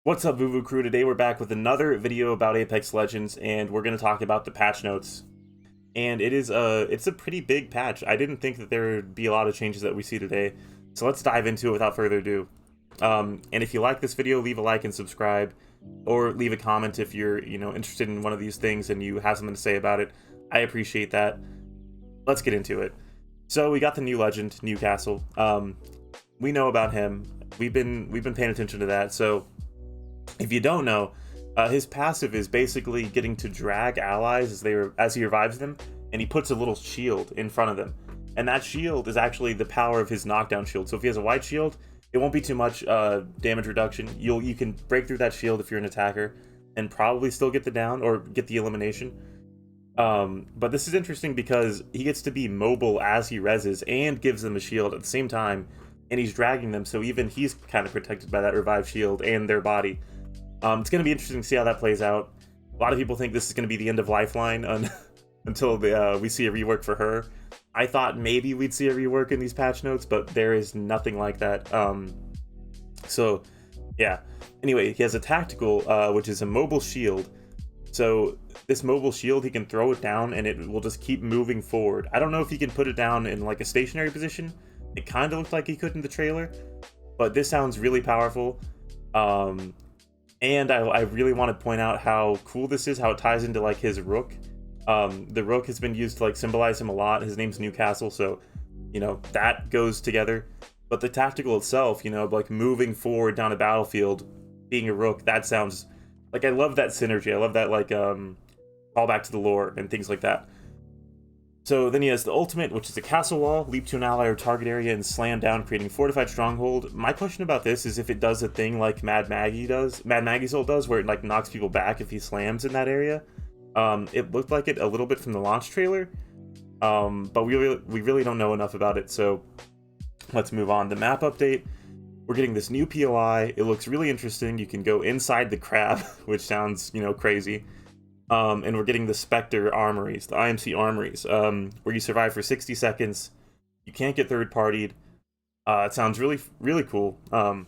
What's up, Vuvu Crew? Today we're back with another video about Apex Legends, and we're going to talk about the patch notes. And it's a pretty big patch. I didn't think that there would be a lot of changes that we see today, so let's dive into it without further ado. And if you like this video, leave a like and subscribe, or leave a comment if you're interested in one of these things and you have something to say about it. I appreciate that. Let's get into it. So we got the new legend, Newcastle. We know about him. We've been paying attention to that. So if you don't know, his passive is basically getting to drag allies as he revives them, and he puts a little shield in front of them. And that shield is actually the power of his knockdown shield. So if he has a white shield, it won't be too much damage reduction. You can break through that shield if you're an attacker, and probably still get the down or get the elimination. But this is interesting because he gets to be mobile as he reses and gives them a shield at the same time, and he's dragging them, so even he's kind of protected by that revive shield and their body. It's going to be interesting to see how that plays out. A lot of people think this is going to be the end of Lifeline until we see a rework for her. I thought maybe we'd see a rework in these patch notes, but there is nothing like that. So, yeah. Anyway, he has a tactical, which is a mobile shield. So this mobile shield, he can throw it down and it will just keep moving forward. I don't know if he can put it down in like a stationary position. It kind of looked like he could in the trailer, but this sounds really powerful. And I really want to point out how cool this is, how it ties into like his rook. The rook has been used to like symbolize him a lot. His name's Newcastle, so that goes together. But the tactical itself, like moving forward down a battlefield, being a rook, that sounds like, I love that synergy. I love that like call back to the lore and things like that. So then he has the ultimate, which is a castle wall, leap to an ally or target area and slam down, creating fortified stronghold. My question about this is if it does a thing like Mad Maggie's ult does, where it like knocks people back if he slams in that area. It looked like it a little bit from the launch trailer, but we really don't know enough about it. So let's move on. The map update. We're getting this new POI. It looks really interesting. You can go inside the crab, which sounds crazy. And we're getting the Spectre armories, the IMC armories, where you survive for 60 seconds. You can't get third-partied. It sounds really, really cool. And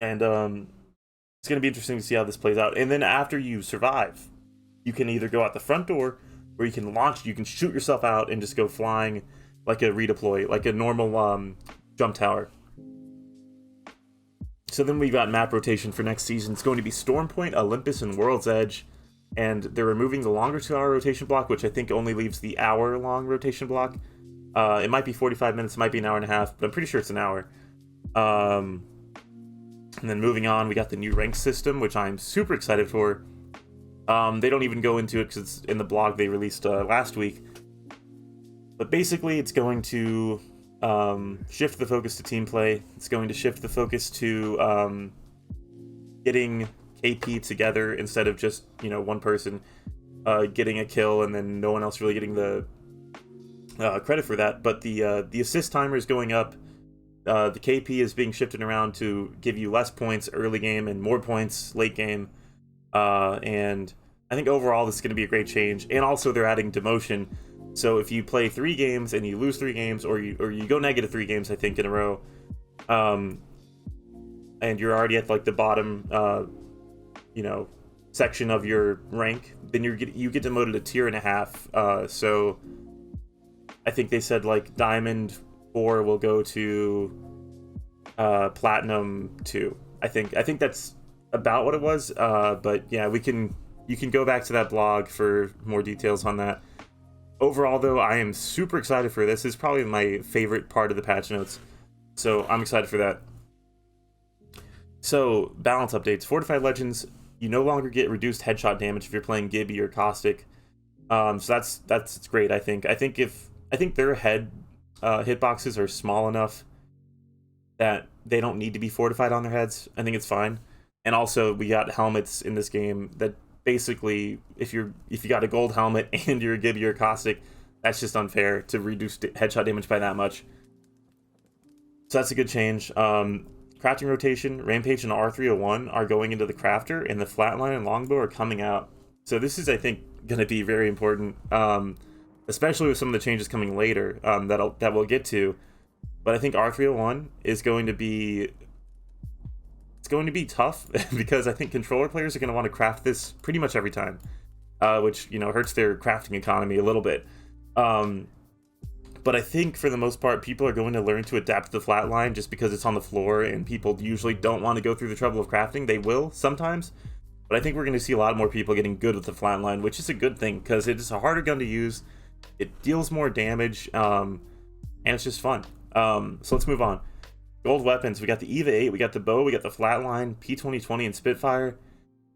it's going to be interesting to see how this plays out. And then after you survive, you can either go out the front door, or you can shoot yourself out and just go flying like a redeploy, like a normal jump tower. So then we've got map rotation for next season. It's going to be Stormpoint, Olympus, and World's Edge. And they're removing the longer 2-hour rotation block, which I think only leaves the hour-long rotation block. It might be 45 minutes, it might be an hour and a half, but I'm pretty sure it's an hour. And then moving on, we got the new rank system, which I'm super excited for. They don't even go into it because it's in the blog they released last week. But basically, it's going to shift the focus to team play. It's going to shift the focus to getting KP together instead of just one person getting a kill and then no one else really getting the credit for that. But the assist timer is going up. The KP is being shifted around to give you less points early game and more points late game. And I think overall this is going to be a great change. And also they're adding demotion. So if you play 3 games and you lose 3 games, or you go negative 3 games, I think in a row, and you're already at like the bottom section of your rank, then you get demoted a tier and a half. So I think they said like Diamond 4 will go to Platinum 2. I think that's about what it was. But yeah, you can go back to that blog for more details on that. Overall, though, I am super excited for this. It's probably my favorite part of the patch notes, so I'm excited for that. So, balance updates. Fortified Legends, you no longer get reduced headshot damage if you're playing Gibby or Caustic. So that's great, I think. I think their hitboxes are small enough that they don't need to be fortified on their heads. I think it's fine. And also, we got helmets in this game that basically, if you got a gold helmet and you're a Gibby or Caustic, that's just unfair to reduce headshot damage by that much. So that's a good change. Crafting rotation, Rampage and R301 are going into the crafter, and the Flatline and Longbow are coming out. So this is, I think, going to be very important, especially with some of the changes coming later that we'll get to. But I think R301 is going to be It's going to be tough because I think controller players are going to want to craft this pretty much every time, which, you know, hurts their crafting economy a little bit. But I think for the most part, people are going to learn to adapt to the flatline just because it's on the floor and people usually don't want to go through the trouble of crafting. They will sometimes, but I think we're going to see a lot more people getting good with the flatline, which is a good thing because it is a harder gun to use. It deals more damage, and it's just fun. So let's move on. Gold weapons. We got the EVA 8, we got the bow, we got the flatline, P2020, and Spitfire.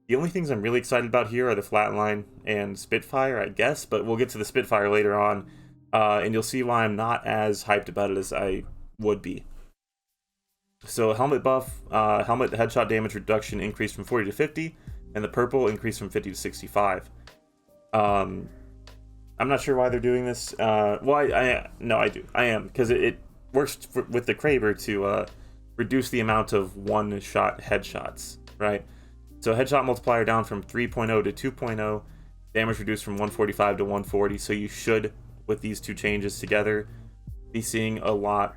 The only things I'm really excited about here are the flatline and Spitfire, I guess, but we'll get to the Spitfire later on. And you'll see why I'm not as hyped about it as I would be. So helmet buff, helmet headshot damage reduction increased from 40 to 50, and the purple increased from 50 to 65. I'm not sure why they're doing this. Well, I do. I am, because it works with the Kraber to reduce the amount of one-shot headshots, right? So headshot multiplier down from 3.0 to 2.0, damage reduced from 145 to 140, so you should, with these two changes together, be seeing a lot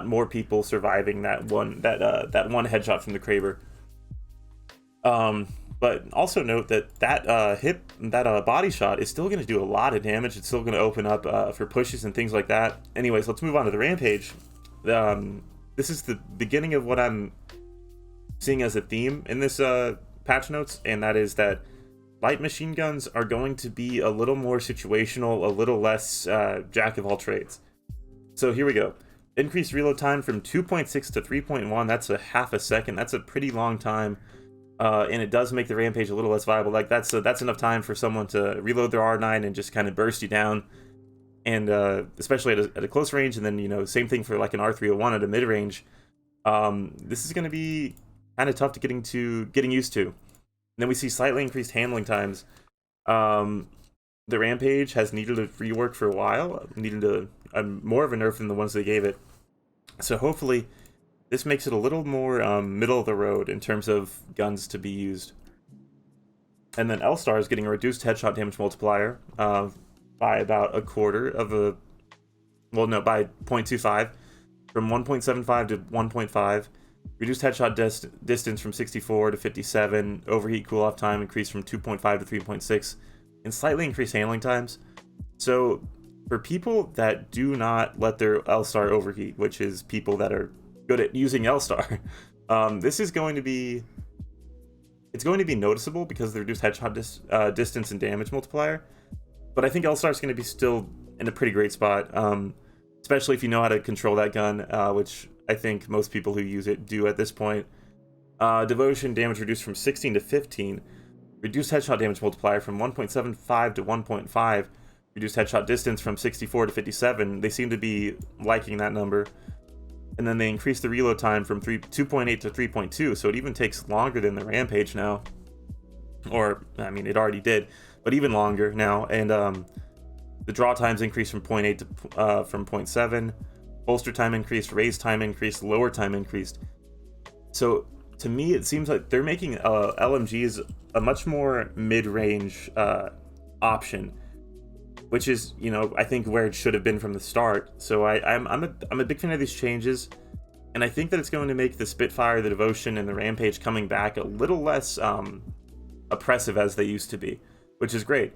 more people surviving that one headshot from the Kraber. But also note that body shot is still going to do a lot of damage. It's still going to open up for pushes and things like that. Anyways, let's move on to the Rampage. This is the beginning of what I'm seeing as a theme in this patch notes, and that is that light machine guns are going to be a little more situational, a little less jack of all trades. So here we go. Increased reload time from 2.6 to 3.1. That's a half a second. That's a pretty long time. And it does make the Rampage a little less viable. Like that's enough time for someone to reload their R9 and just kind of burst you down. And especially at a close range, and then, you know, same thing for like an R301 at a mid range. This is going to be kind of tough to getting used to. And then we see slightly increased handling times. The Rampage has needed a rework for a while, needed more of a nerf than the ones they gave it. So hopefully this makes it a little more middle of the road in terms of guns to be used. And then L-Star is getting a reduced headshot damage multiplier by about a quarter of by 0.25, from 1.75 to 1.5. Reduced headshot distance from 64 to 57. Overheat cool-off time increased from 2.5 to 3.6. And slightly increased handling times. So for people that do not let their L-Star overheat, which is people that are good at using L-Star, this is going to be noticeable because of the reduced headshot distance and damage multiplier. But I think L-Star is going to be still in a pretty great spot, especially if you know how to control that gun, which I think most people who use it do at this point. Devotion damage reduced from 16 to 15. Reduced headshot damage multiplier from 1.75 to 1.5. Reduced headshot distance from 64 to 57. They seem to be liking that number. And then they increased the reload time from 2.8 to 3.2, so it even takes longer than the Rampage now. Or, I mean, it already did, but even longer now. And the draw times increased from 0.8 to from 0.7. Holster time increased, raise time increased, lower time increased. So to me, it seems like they're making LMGs a much more mid-range option, which is, you know, I think where it should have been from the start. So I'm a big fan of these changes, and I think that it's going to make the Spitfire, the Devotion, and the Rampage coming back a little less oppressive as they used to be, which is great.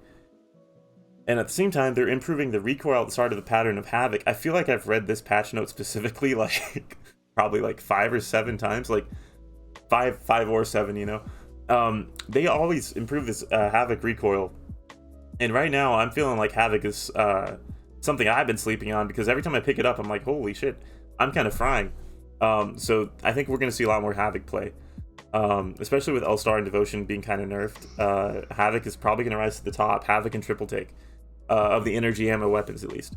And at the same time, they're improving the recoil at the start of the pattern of Havoc. I feel like I've read this patch note specifically like probably like 5 or 7 times, like five or 7, you know. They always improve this Havoc recoil. And right now, I'm feeling like Havoc is something I've been sleeping on, because every time I pick it up, I'm like, holy shit, I'm kind of frying. So I think we're going to see a lot more Havoc play, especially with L-Star and Devotion being kind of nerfed. Havoc is probably going to rise to the top, Havoc and Triple Take, of the energy ammo weapons at least.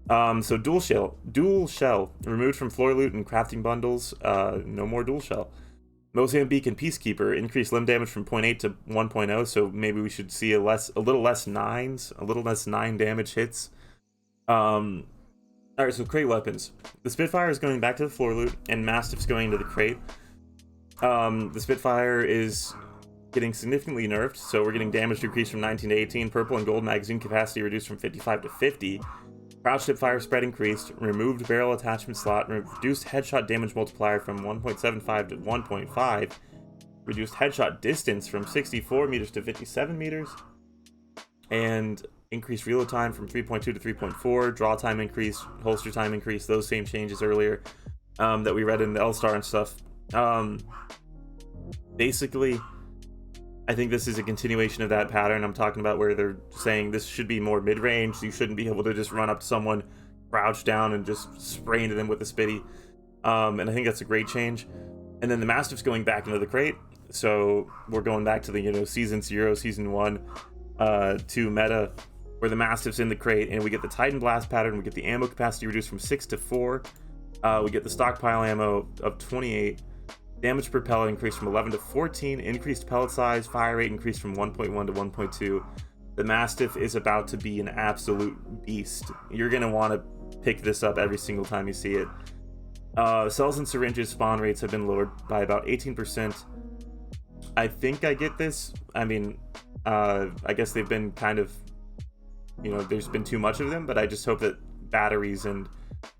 So dual shell, removed from floor loot and crafting bundles, no more dual shell. Mozambique and Peacekeeper increased limb damage from 0.8 to 1.0, so maybe we should see a little less 9 damage hits. Alright, so crate weapons. The Spitfire is going back to the floor loot, and Mastiff's going into the crate. The Spitfire is getting significantly nerfed, so we're getting damage decreased from 19 to 18, purple and gold magazine capacity reduced from 55 to 50. Crouch Spitfire spread increased, removed barrel attachment slot, reduced headshot damage multiplier from 1.75 to 1.5, reduced headshot distance from 64 meters to 57 meters, and increased reload time from 3.2 to 3.4, draw time increase, holster time increase, those same changes earlier that we read in the L-Star and stuff. Basically, I think this is a continuation of that pattern I'm talking about, where they're saying this should be more mid-range. You shouldn't be able to just run up to someone, crouch down, and just spray into them with a spitty. And I think that's a great change. And then the Mastiff's going back into the crate, so we're going back to the Season 0, Season 1, 2 meta, where the Mastiff's in the crate, and we get the Titan Blast pattern. We get the ammo capacity reduced from 6 to 4. We get the stockpile ammo of 28. Damage per pellet increased from 11 to 14, increased pellet size, fire rate increased from 1.1 to 1.2. The Mastiff is about to be an absolute beast. You're going to want to pick this up every single time you see it. Cells and syringes spawn rates have been lowered by about 18%. I think I get this. I mean, I guess they've been kind of, there's been too much of them, but I just hope that batteries and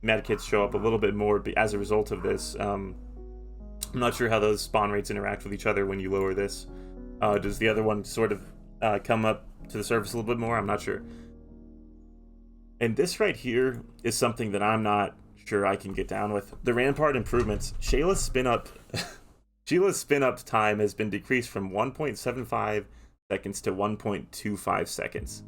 medkits show up a little bit more as a result of this. I'm not sure how those spawn rates interact with each other when you lower this. Does the other one sort of come up to the surface a little bit more? I'm not sure. And this right here is something that I'm not sure I can get down with. The Rampart improvements. Shayla's spin up time has been decreased from 1.75 seconds to 1.25 seconds.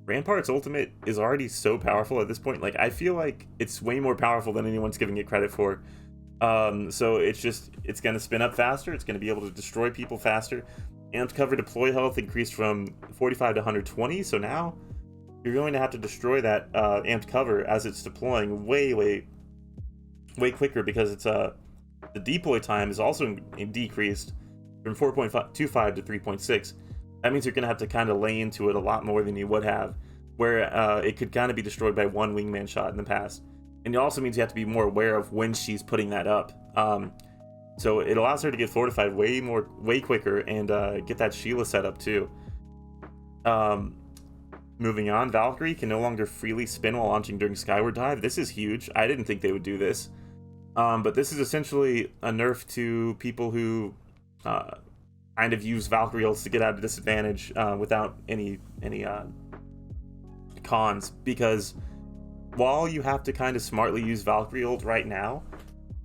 Rampart's ultimate is already so powerful at this point. Like, I feel like it's way more powerful than anyone's giving it credit for. So it's going to spin up faster. It's going to be able to destroy people faster. Amped cover deploy health increased from 45 to 120. So now you're going to have to destroy that amped cover as it's deploying way quicker, because it's the deploy time is also decreased from 4.25 to 3.6. That means you're going to have to kind of lay into it a lot more than you would have, where it could kind of be destroyed by one wingman shot in the past. And it also means you have to be more aware of when she's putting that up. So it allows her to get fortified way quicker, and get that Sheila set up too. Moving on, Valkyrie can no longer freely spin while launching during Skyward Dive. This is huge. I didn't think they would do this. But this is essentially a nerf to people who kind of use Valkyrie ults to get out of disadvantage without any cons, because while you have to kind of smartly use Valkyrie ult right now,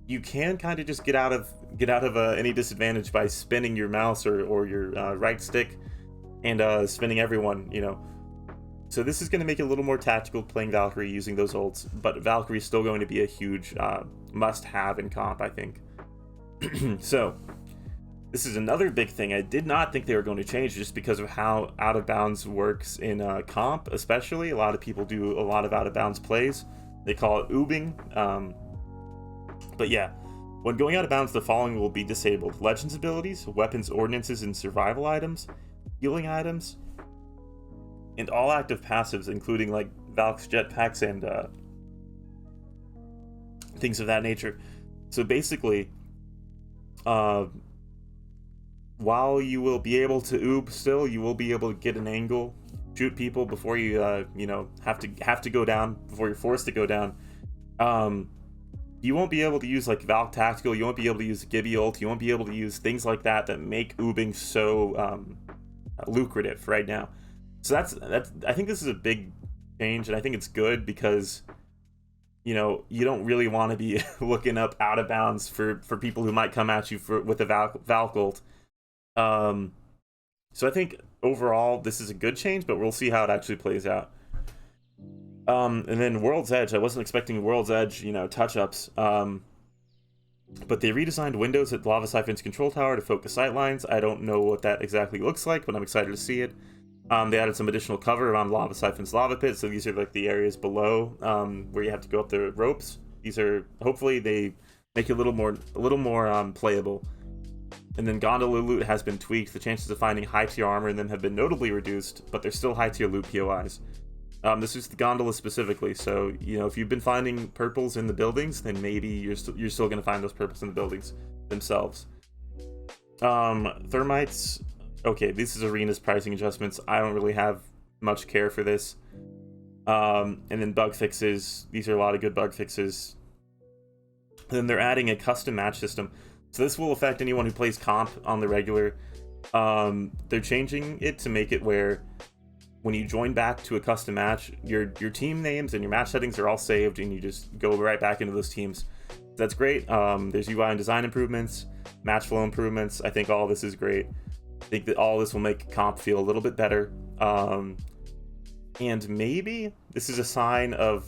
you can kind of just get out of any disadvantage by spinning your mouse or your right stick and spinning everyone, So this is going to make it a little more tactical playing Valkyrie using those ults, but Valkyrie is still going to be a huge must-have in comp, I think. So this is another big thing I did not think they were going to change, just because of how out of bounds works in comp, especially. A lot of people do a lot of out of bounds plays. They call it oobing. But yeah, when going out of bounds, the following will be disabled: Legends abilities, weapons, ordinances, and survival items, healing items, and all active passives, including like Valk's jetpacks and things of that nature. So basically, while you will be able to oob still, you will be able to get an angle, shoot people before you have to go down, before you're forced to go down. You won't be able to use like Valk Tactical, you won't be able to use Gibby ult, you won't be able to use things like that make oobing so lucrative right now. So that's I think this is a big change, and I think it's good, because you don't really want to be looking up out of bounds for people who might come at you with a Valk ult. So I think overall this is a good change, but we'll see how it actually plays out. And then World's Edge, I wasn't expecting World's Edge, touch-ups. But they redesigned windows at Lava Siphon's control tower to focus sightlines. I don't know what that exactly looks like, but I'm excited to see it. They added some additional cover around Lava Siphon's lava pit, so these are like the areas below where you have to go up the ropes. These are, hopefully they make it a little more playable. And then gondola loot has been tweaked. The chances of finding high tier armor in them have been notably reduced, but they're still high tier loot POIs. This is the gondola specifically, so if you've been finding purples in the buildings, then maybe you're still going to find those purples in the buildings themselves. Thermites. Okay, this is Arena's pricing adjustments. I don't really have much care for this. And then bug fixes. These are a lot of good bug fixes. And then they're adding a custom match system. So this will affect anyone who plays comp on the regular. They're changing it to make it where when you join back to a custom match, your team names and your match settings are all saved, and you just go right back into those teams. That's great. There's UI and design improvements, match flow improvements. I think all this is great. I think that all this will make comp feel a little bit better. And maybe this is a sign of,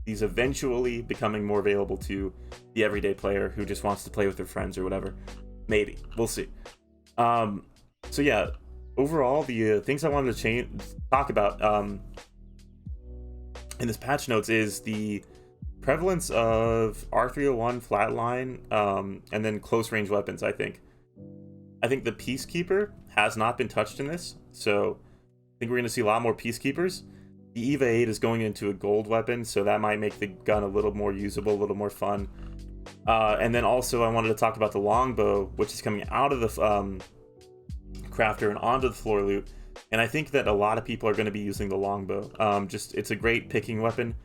these eventually becoming more available to the everyday player who just wants to play with their friends or whatever. Maybe. We'll see. So yeah, overall, the things I wanted to talk about in this patch notes is the prevalence of R301 flatline, and then close range weapons. I think the Peacekeeper has not been touched in this, so I think we're going to see a lot more Peacekeepers. The EVA 8 is going into a gold weapon, so that might make the gun a little more usable, a little more fun. And then also I wanted to talk about the Longbow, which is coming out of the crafter and onto the floor loot. And I think that a lot of people are going to be using the Longbow. It's a great picking weapon.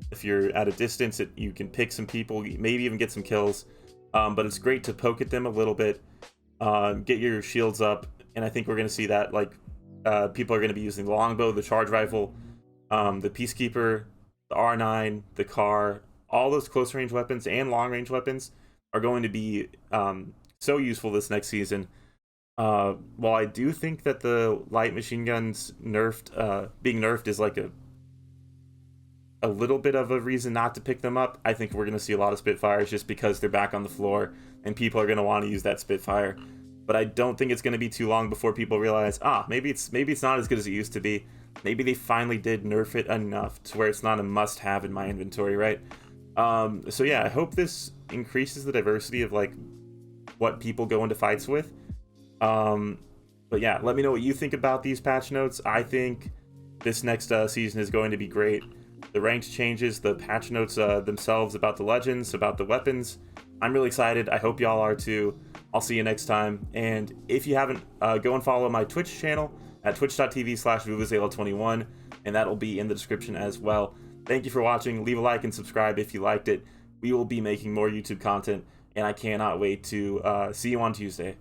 If you're at a distance, you can pick some people, maybe even get some kills. But it's great to poke at them a little bit, get your shields up, and I think we're going to see that people are going to be using the Longbow, the charge rifle, the Peacekeeper, the R9, the car. All those close range weapons and long range weapons are going to be so useful this next season. While I do think that the light machine guns being nerfed is like a little bit of a reason not to pick them up, I think we're going to see a lot of Spitfires just because they're back on the floor and people are going to want to use that Spitfire. But I don't think it's going to be too long before people realize, maybe it's not as good as it used to be. Maybe they finally did nerf it enough to where it's not a must-have in my inventory, right? So yeah, I hope this increases the diversity of what people go into fights with. But yeah, let me know what you think about these patch notes. I think this next season is going to be great. The ranked changes, the patch notes themselves about the legends, about the weapons. I'm really excited. I hope y'all are too. I'll see you next time. And if you haven't, go and follow my Twitch channel at twitch.tv/vuvuzela21, and that'll be in the description as well. Thank you for watching. Leave a like and subscribe if you liked it. We will be making more YouTube content, and I cannot wait to see you on Tuesday.